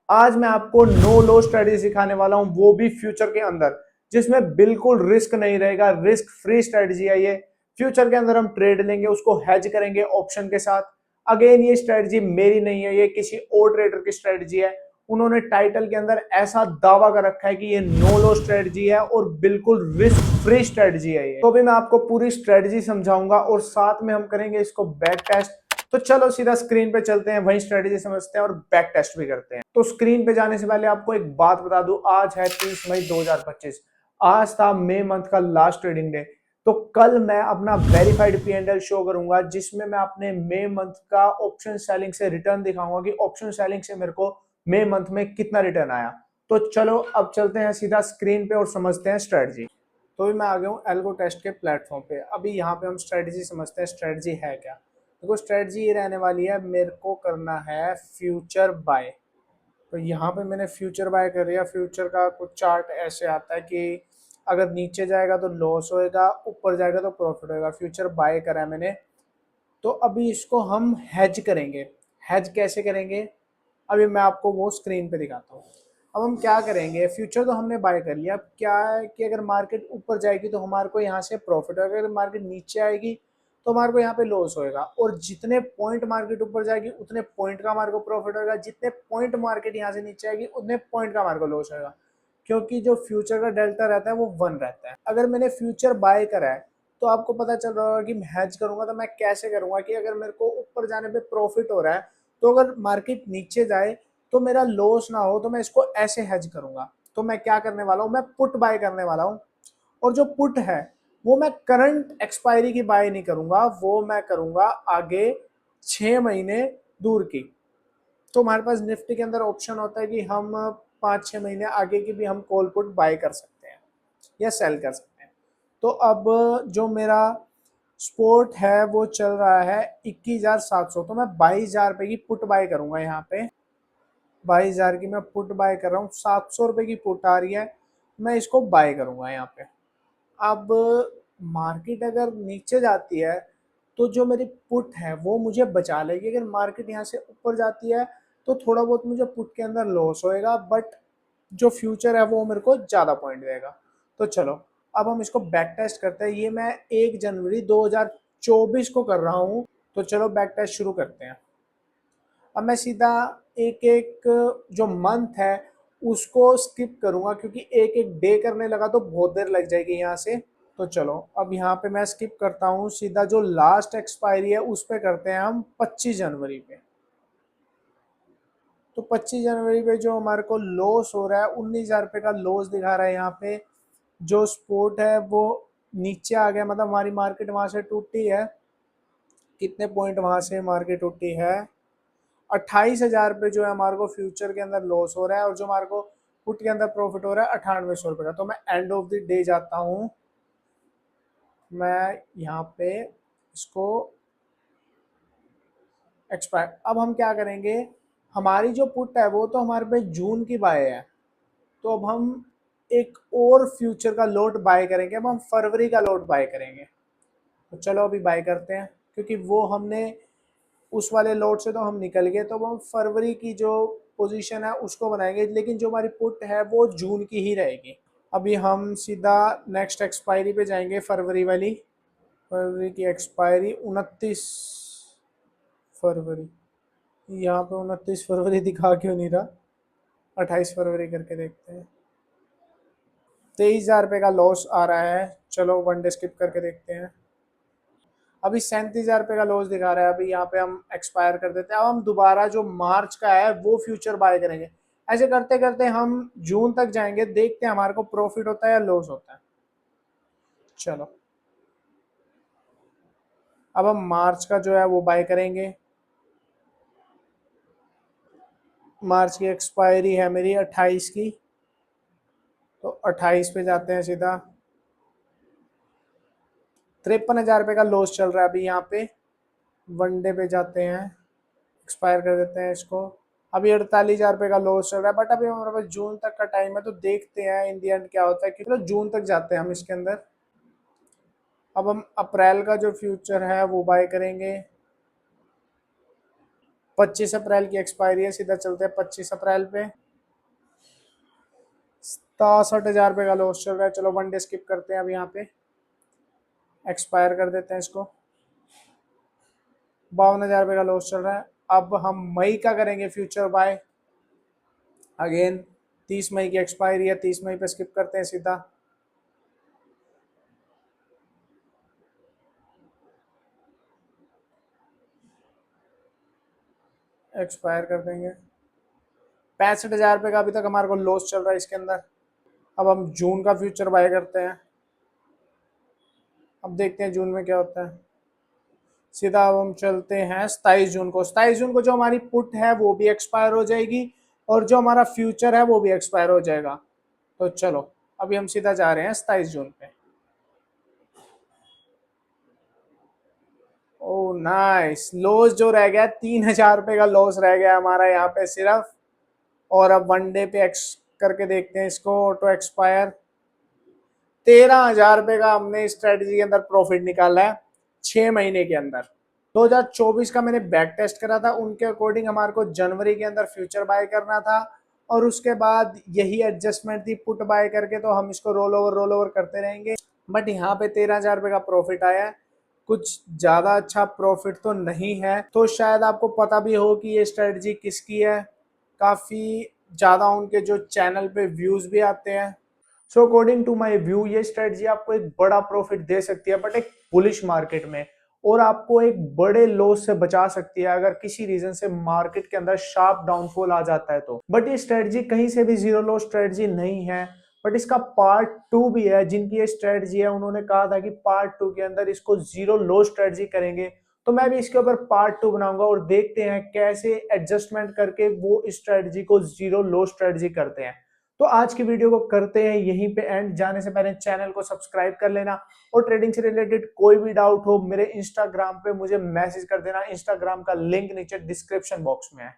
आज मैं आपको नो लो स्ट्रेटेजी सिखाने वाला हूं, वो भी फ्यूचर के अंदर, जिसमें बिल्कुल रिस्क नहीं रहेगा। रिस्क फ्री स्ट्रेटेजी है ये। फ्यूचर के अंदर हम ट्रेड लेंगे, उसको हेज करेंगे ऑप्शन के साथ। अगेन ये स्ट्रेटेजी मेरी नहीं है, ये किसी और ट्रेडर की स्ट्रेटेजी है। उन्होंने टाइटल के अंदर ऐसा दावा कर रखा है कि ये नो लो स्ट्रेटेजी है और बिल्कुल रिस्क फ्री स्ट्रेटेजी है ये। तो भी मैं आपको पूरी स्ट्रेटेजी समझाऊंगा और साथ में हम करेंगे इसको बैक टेस्ट। तो चलो सीधा स्क्रीन पे चलते हैं, वही स्ट्रेटेजी समझते हैं और बैक टेस्ट भी करते हैं। तो स्क्रीन पे जाने से पहले आपको एक बात बता दूं, आज है 30 मई 2025। आज था मई मंथ का लास्ट ट्रेडिंग डे। तो कल मैं अपना वेरीफाइड P&L शो करूंगा, जिसमें मैं अपने मई मंथ का ऑप्शन सेलिंग से रिटर्न दिखाऊंगा कि ऑप्शन सेलिंग से मेरे को मई मंथ में कितना रिटर्न आया। तो चलो अब चलते हैं सीधा स्क्रीन पे और समझते हैं स्ट्रेटजी। तो भी मैं आ गया हूँ एल्गो टेस्ट के प्लेटफॉर्म पे। अभी यहाँ पे हम स्ट्रेटजी समझते हैं, स्ट्रेटजी है क्या। देखो स्ट्रेटजी ये रहने वाली है, मेरे को करना है फ्यूचर बाय। तो यहाँ पे मैंने फ्यूचर बाय कर लिया। फ्यूचर का कुछ चार्ट ऐसे आता है कि अगर नीचे जाएगा तो लॉस होएगा, ऊपर जाएगा तो प्रॉफिट होएगा। फ्यूचर बाय करा है मैंने। तो अभी इसको हम हेज करेंगे। हेज कैसे करेंगे, अभी मैं आपको वो स्क्रीन पे दिखाता हूँ। अब हम क्या करेंगे, फ्यूचर तो हमने बाय कर लिया। अब क्या है कि अगर मार्केट ऊपर जाएगी तो हमारे को यहाँ से प्रॉफिट होगा, अगर मार्केट नीचे आएगी तो हमारे को यहाँ पे लॉस होएगा। और जितने पॉइंट मार्केट ऊपर जाएगी उतने पॉइंट का हमारे को प्रॉफिट होगा, जितने पॉइंट मार्केट यहाँ से नीचे आएगी उतने पॉइंट का हमारे को लॉस होगा। क्योंकि जो फ्यूचर का डेल्टा रहता है वो 1 रहता है। अगर मैंने फ्यूचर बाय करा है तो आपको पता चल रहा होगा कि मैं हेज करूंगा तो मैं कैसे करूंगा कि अगर मेरे को ऊपर जाने पे प्रॉफिट हो रहा है तो अगर मार्केट नीचे जाए तो मेरा लॉस ना हो, तो मैं इसको ऐसे हेज करूंगा। तो मैं क्या करने वाला हूँ, मैं पुट बाय करने वाला हूँ। और जो पुट है वो मैं करंट एक्सपायरी की बाय नहीं करूंगा, वो मैं करूंगा आगे 6 महीने दूर की। तो हमारे पास निफ्टी के अंदर ऑप्शन होता है कि हम 5-6 महीने आगे की भी हम कॉल पुट बाय कर सकते हैं या सेल कर सकते हैं। तो अब जो मेरा स्पोर्ट है वो चल रहा है 21,700, तो मैं 22,000 रुपये की पुट बाय करूंगा। यहाँ पे 22,000 की मैं पुट बाय कर रहा हूँ। 700 रुपये की पुट आ रही है, मैं इसको बाय करूंगा यहाँ पे। अब मार्केट अगर नीचे जाती है तो जो मेरी पुट है वो मुझे बचा लेगी। अगर मार्केट यहाँ से ऊपर जाती है तो थोड़ा बहुत मुझे पुट के अंदर लॉस होएगा, बट जो फ्यूचर है वो मेरे को ज़्यादा पॉइंट देगा। तो चलो अब हम इसको बैक टेस्ट करते हैं। ये मैं 1 जनवरी 2024 को कर रहा हूँ। तो चलो बैक टेस्ट शुरू करते हैं। अब मैं सीधा एक एक जो मंथ है उसको स्किप करूंगा, क्योंकि एक एक डे करने लगा तो बहुत देर लग जाएगी यहाँ से। तो चलो अब यहाँ पे मैं स्किप करता हूँ, सीधा जो लास्ट एक्सपायरी है उस पे करते हैं हम 25 जनवरी पे। तो 25 जनवरी पे जो हमारे को लॉस हो रहा है 19,000 रुपये का लॉस दिखा रहा है यहाँ पे। जो स्पोर्ट है वो नीचे आ गया, मतलब हमारी मार्केट वहां से टूटी है। कितने पॉइंट वहां से मार्केट टूटी है, 28,000 रुपये जो है हमारे को फ्यूचर के अंदर लॉस हो रहा है। और जो हमारे को पुट के अंदर प्रॉफिट हो रहा है 9800 रुपये का। तो मैं एंड ऑफ द डे जाता हूँ, मैं यहाँ पे इसको एक्सपायर। अब हम क्या करेंगे, हमारी जो पुट है वो तो हमारे पे जून की बाय है। तो अब हम एक और फ्यूचर का लोट बाय करेंगे। अब हम फरवरी का लोट बाय करेंगे। तो चलो अभी बाय करते हैं, क्योंकि वो हमने उस वाले लोट से तो हम निकल गए। तो हम फरवरी की जो पोजीशन है उसको बनाएंगे, लेकिन जो हमारी पुट है वो जून की ही रहेगी। अभी हम सीधा नेक्स्ट एक्सपायरी पे जाएंगे, फरवरी वाली। फरवरी की एक्सपायरी 29 फरवरी। यहाँ पे 29 फरवरी दिखा क्यों नहीं रहा, 28 फरवरी करके देखते हैं। 23,000 रुपये का लॉस आ रहा है। चलो वन डे स्किप करके देखते हैं। अभी 37,000 रुपये का लॉस दिखा रहा है। अभी यहाँ पे हम एक्सपायर कर देते हैं। अब हम दोबारा जो मार्च का है वो फ्यूचर बाय करेंगे। ऐसे करते करते हम जून तक जाएंगे, देखते हैं हमारे को प्रॉफिट होता है या लॉस होता है। चलो अब हम मार्च का जो है वो बाय करेंगे। मार्च की एक्सपायरी है मेरी 28 की। तो 28 पे जाते हैं सीधा। 53,000 रुपये का लॉस चल रहा है अभी यहाँ पे। वनडे पे जाते हैं, एक्सपायर कर देते हैं इसको। अभी 48,000 रुपये का लॉस चल रहा है, बट अभी हमारे पास जून तक का टाइम है, तो देखते हैं इन दी एंड क्या होता है। कि जून तक जाते हैं हम इसके अंदर। अब हम अप्रैल का जो फ्यूचर है वो बाय करेंगे। 25 अप्रैल की एक्सपायरी है, सीधा चलते हैं 25 अप्रैल पे। 67,000 रुपये का लॉस चल रहा है। चलो 1 डे स्किप करते हैं, अब यहाँ पे एक्सपायर कर देते हैं इसको। 52,000 रुपये का लॉस चल रहा है। अब हम मई का करेंगे फ्यूचर बाय। अगेन 30 मई की एक्सपायरी है, 30 मई पे स्किप करते हैं सीधा। एक्सपायर कर देंगे। 65,000 रुपये का अभी तक हमारे को लॉस चल रहा है इसके अंदर। अब हम जून का फ्यूचर बाय करते हैं। अब देखते हैं जून में क्या होता है। सीधा अब हम चलते हैं 27 जून को। 27 जून को जो हमारी पुट है वो भी एक्सपायर हो जाएगी और जो हमारा फ्यूचर है वो भी एक्सपायर हो जाएगा। तो चलो अभी हम सीधा जा रहे हैं 27 जून पे। ओ नाइस, लॉस जो रह गया 3,000 रुपये का लॉस रह गया हमारा यहाँ पे सिर्फ। और अब 1 डे पे एक्स करके देखते हैं इसको, ऑटो एक्सपायर। 13,000 रुपये का हमने स्ट्रेटजी के अंदर प्रॉफिट निकाला है 6 महीने के अंदर। 2024 का मैंने बैक टेस्ट करा था, उनके अकॉर्डिंग हमारे को जनवरी के अंदर फ्यूचर बाय करना था और उसके बाद यही एडजस्टमेंट थी पुट बाय करके, तो हम इसको रोल ओवर करते रहेंगे। बट यहाँ पे 13,000 रुपये का प्रॉफिट आया है, कुछ ज़्यादा अच्छा प्रॉफिट तो नहीं है। तो शायद आपको पता भी हो कि ये स्ट्रेटजी किसकी है, काफ़ी ज़्यादा उनके जो चैनल पे व्यूज़ भी आते हैं। So according to my view ये स्ट्रेटजी आपको एक बड़ा प्रॉफिट दे सकती है बट एक बुलिश मार्केट में, और आपको एक बड़े लॉस से बचा सकती है अगर किसी रीजन से मार्केट के अंदर शार्प डाउनफॉल आ जाता है तो। बट ये स्ट्रेटजी कहीं से भी जीरो लॉस स्ट्रेटजी नहीं है, बट इसका पार्ट 2 भी है। जिनकी ये स्ट्रेटजी है उन्होंने कहा था कि पार्ट 2 के अंदर इसको जीरो लॉस स्ट्रेटजी करेंगे, तो मैं भी इसके ऊपर पार्ट 2 बनाऊंगा और देखते हैं कैसे एडजस्टमेंट करके वो इस स्ट्रेटजी को जीरो लॉस स्ट्रेटजी करते हैं। तो आज की वीडियो को करते हैं यहीं पे एंड। जाने से पहले चैनल को सब्सक्राइब कर लेना और ट्रेडिंग से रिलेटेड कोई भी डाउट हो मेरे इंस्टाग्राम पे मुझे मैसेज कर देना। इंस्टाग्राम का लिंक नीचे डिस्क्रिप्शन बॉक्स में है।